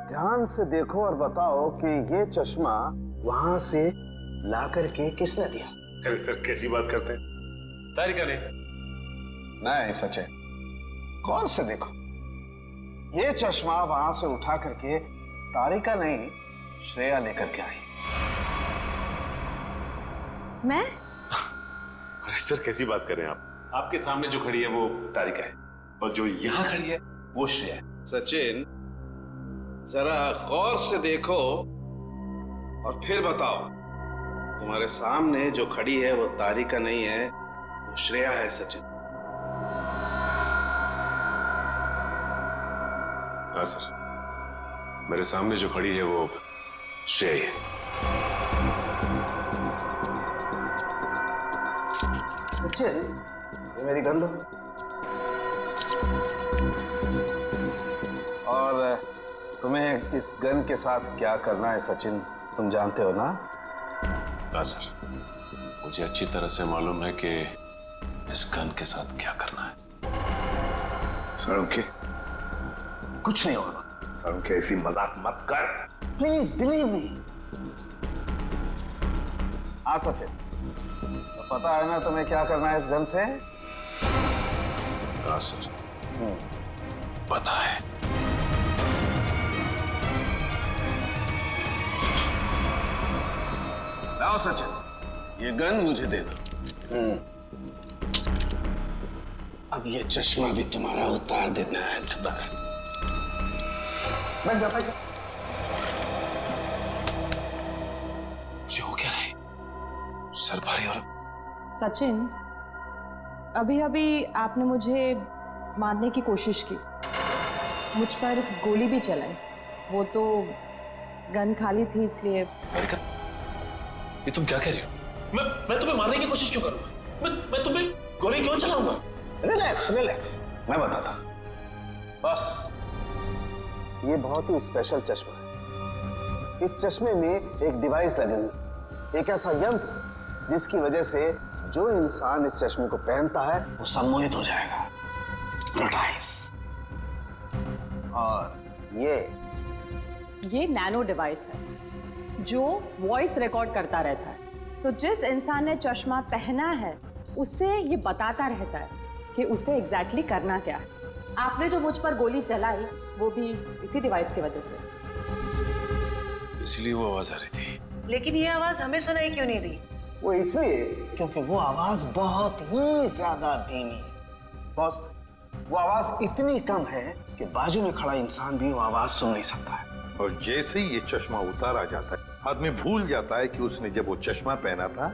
ध्यान से देखो और बताओ कि ये चश्मा वहां से ला करके किसने दिया? अरे सर कैसी बात करते हैं? तारिका ने। नहीं सचिन, गौर से देखो, ये चश्मा वहां से उठा करके तारिका नहीं श्रेया लेकर के आई। मैं? अरे सर कैसी बात कर रहे हैं आप? आपके सामने जो खड़ी है वो तारिका है और जो यहाँ खड़ी है वो श्रेया है। सचिन जरा गौर से देखो और फिर बताओ, तुम्हारे सामने जो खड़ी है वो तारिका नहीं है, वो श्रेया है। सचिन। हाँ सर, मेरे सामने जो खड़ी है वो श्रेया है। सचिन ये मेरी गन लो और तुम्हें इस गन के साथ क्या करना है सचिन तुम जानते हो ना? हाँ सर, मुझे अच्छी तरह से मालूम है कि इस गन के साथ क्या करना है। सड़के कुछ नहीं होगा। सड़के ऐसी मजाक मत कर प्लीज बिलीव मी। हाँ सचिन, तो पता है ना तुम्हें क्या करना है इस गन से? हाँ सर, पता है। लाओ सचिन, ये गन मुझे दे दो। अब ये चश्मा भी तुम्हारा उतार देना है। बैठ जा, बैठ जा। जो हो क्या रहा है? सर भारी और सचिन, अभी अभी आपने मुझे मारने की कोशिश की, मुझ पर गोली भी चलाई। वो तो गन खाली थी इसलिए। ये तुम क्या कह रही हो? मैं तुम्हें मारने की कोशिश क्यों करूंगा? मैं तुम्हें गोली क्यों चलाऊंगा? रिलैक्स रिलैक्स, मैं बताता। बस ये बहुत ही स्पेशल चश्मा है। इस चश्मे में एक डिवाइस लगी हुई, एक ऐसा यंत्र जिसकी वजह से जो इंसान इस चश्मे को पहनता है वो सम्मोहित हो जाएगा। Hypnotize। और ये नैनो डिवाइस है जो वॉइस रिकॉर्ड करता रहता है। तो जिस इंसान ने चश्मा पहना है उससे ये बताता रहता है कि उसे एग्जैक्टली करना क्या है। आपने जो मुझ पर गोली चलाई वो भी इसी डिवाइस की वजह से। इसलिए वो आवाज आ रही थी। लेकिन ये आवाज हमें सुनाई क्यों नहीं दी? वो इसलिए क्योंकि वो आवाज बहुत ही ज्यादा धीमी है। बॉस, वो आवाज इतनी कम है कि बाजू में खड़ा इंसान भी वो आवाज सुन नहीं सकता है। और जैसे ही ये चश्मा उतारा जाता है, आदमी भूल जाता है कि उसने जब वो चश्मा पहना था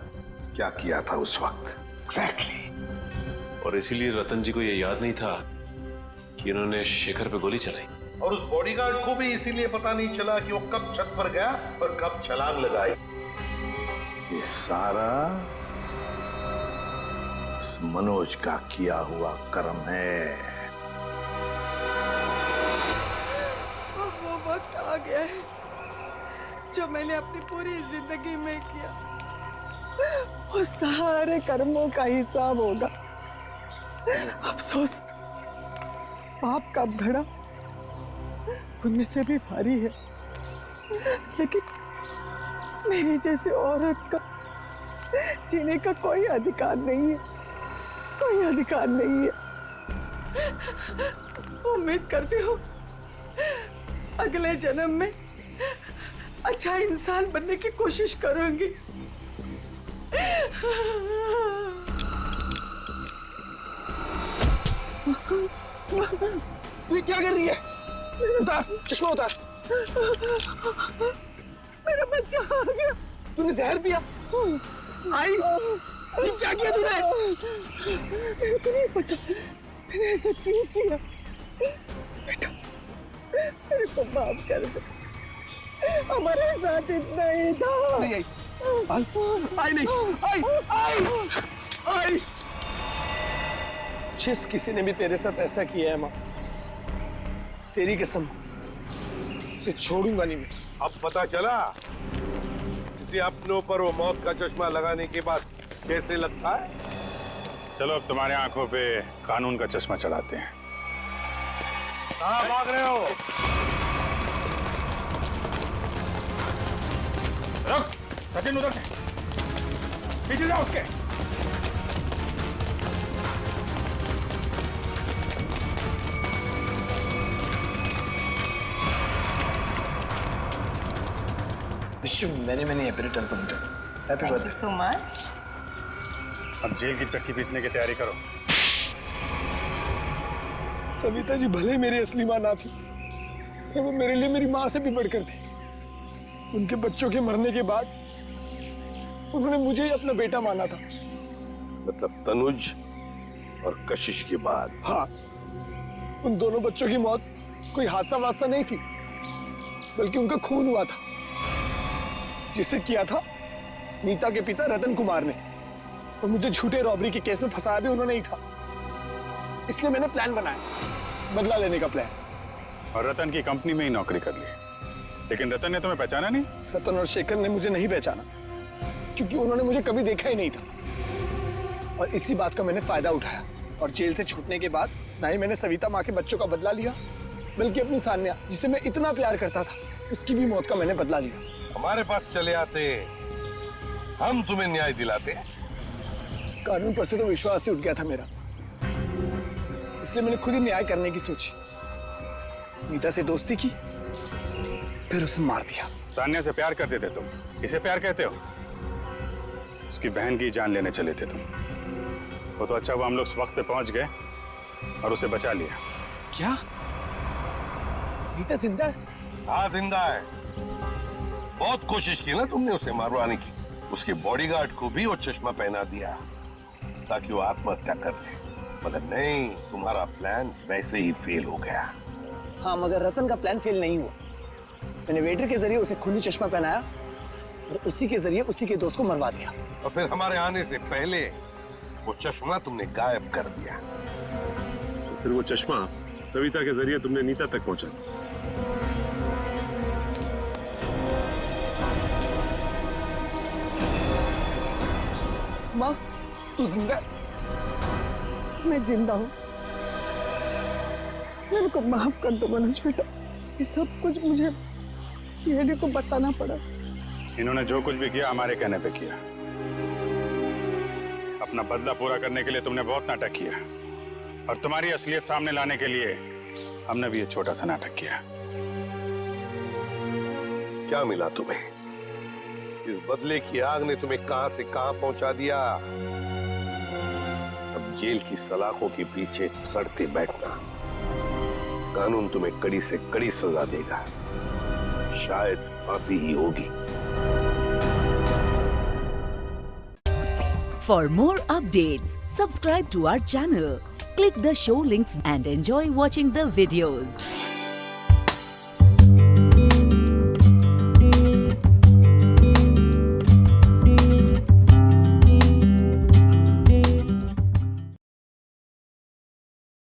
क्या किया था उस वक्त। एग्जैक्टली। और इसीलिए रतन जी को ये याद नहीं था कि इन्होंने शेखर पे गोली चलाई। और उस बॉडीगार्ड को भी इसीलिए पता नहीं चला कि वो कब छत पर गया और कब छलांग लगाई। ये सारा इस मनोज का किया हुआ कर्म है। अब वो वक्त आ गया है जो मैंने अपनी पूरी जिंदगी में किया, वो सारे कर्मों का हिसाब होगा। अफसोस पाप का घड़ा पुण्य से भी भारी है, लेकिन मेरी जैसी औरत का जीने का कोई अधिकार नहीं है, कोई अधिकार नहीं है। उम्मीद करती हूँ अगले जन्म में अच्छा इंसान बनने की कोशिश करूंगी। ये क्या कर रही है? उतार चश्मा, उतार। मेरा बच्चा आ गया। तूने जहर पिया? आई, ये क्या किया तूने? मेरे को नहीं पता मैंने ऐसा क्यों किया। बेटा, मेरे को माफ कर दे, हमारे साथ इतना ही था। नहीं आई, आई नहीं, आई, आई, आई। जिस किसी ने भी तेरे साथ ऐसा किया है माँ, तेरी कसम उसे छोड़ूंगा नहीं मैं। अब पता चला किसी अपनों पर वो मौत का चश्मा लगाने के बाद कैसे लगता है। चलो अब तुम्हारी आंखों पे कानून का चश्मा चढ़ाते हैं। कहाँ भाग रहे हो? रुक, सचिन उधर से पीछे जाओ उसके। Wish you many happy returns of the day. Happy birthday. Thank you so much. अब जेल की चक्की पीसने की तैयारी करो। सविता जी भले मेरी असली माँ ना थी, पर वो मेरे लिए मेरी माँ से भी बढ़कर थी। उनके बच्चों के मरने के बाद उन्होंने मुझे ही अपना बेटा माना था। मतलब तनुज और कशिश के बाद? हाँ, उन दोनों बच्चों की मौत कोई हादसा वादसा नहीं थी, बल्कि उनका खून हुआ था, जिसे किया था नीता के पिता रतन कुमार ने। और मुझे झूठे रॉबरी के केस में फंसाया भी उन्होंने ही था। इसलिए मैंने प्लान बनाया, बदला लेने का प्लान। और रतन की कंपनी में ही नौकरी कर ली, लेकिन रतन ने तुम्हें पहचाना नहीं? रतन और शेखर ने मुझे नहीं पहचाना, क्योंकि उन्होंने मुझे कभी देखा ही नहीं था। और इसी बात का मैंने फायदा उठाया, और जेल से छूटने के बाद ना ही मैंने सविता माँ के बच्चों का बदला लिया, बल्कि अपनी सान्या, जिसे मैं इतना प्यार करता था, उसकी भी मौत का मैंने बदला लिया। हमारे पास चले आते, हम तुम्हें न्याय दिलाते हैं। कानून पर से तो विश्वास ही उठ गया था मेरा, इसलिए मैंने खुद ही न्याय करने की सोची। नीता से दोस्ती की, फिर उसे मार दिया। सान्या से प्यार करते थे तुम, इसे प्यार कहते हो? उसकी बहन की जान लेने चले थे तुम। वो तो अच्छा हुआ हम लोग इस वक्त पे पहुंच गए और उसे बचा लिया। क्या नीता जिंदा है? हाँ जिंदा है। बहुत कोशिश की ना तुमने उसे मारवाने की। उसके बॉडीगार्ड को भी वो चश्मा पहना दिया ताकि वो आत्महत्या कर ले, मगर नहीं, तुम्हारा प्लान वैसे ही फेल हो गया। हाँ, मगर रतन का प्लान फेल नहीं हुआ। मैंने वेटर के जरिए उसे खूनी चश्मा पहनाया और उसी के जरिए उसी के दोस्त को मरवा दिया। और फिर हमारे आने से पहले वो चश्मा तुमने गायब कर दिया। तो फिर वो चश्मा सविता के जरिए तुमने नीता तक पहुंचा। माँ, तू जिंदा है? मैं जिंदा हूँ। मेरे को माफ कर दो मनोज बेटा, ये सब कुछ मुझे सीआईडी को बताना पड़ा। इन्होंने जो कुछ भी किया हमारे कहने पे किया। अपना बदला पूरा करने के लिए तुमने बहुत नाटक किया और तुम्हारी असलियत सामने लाने के लिए हमने भी एक छोटा सा नाटक किया। क्या मिला तुम्हें? इस बदले की आग ने तुम्हें कहां से कहां पहुंचा दिया। अब जेल की सलाखों के पीछे सड़ते बैठना। कानून तुम्हें कड़ी से कड़ी सजा देगा, शायद फांसी ही होगी। For more updates, subscribe to our channel, click the show links and enjoy watching the videos.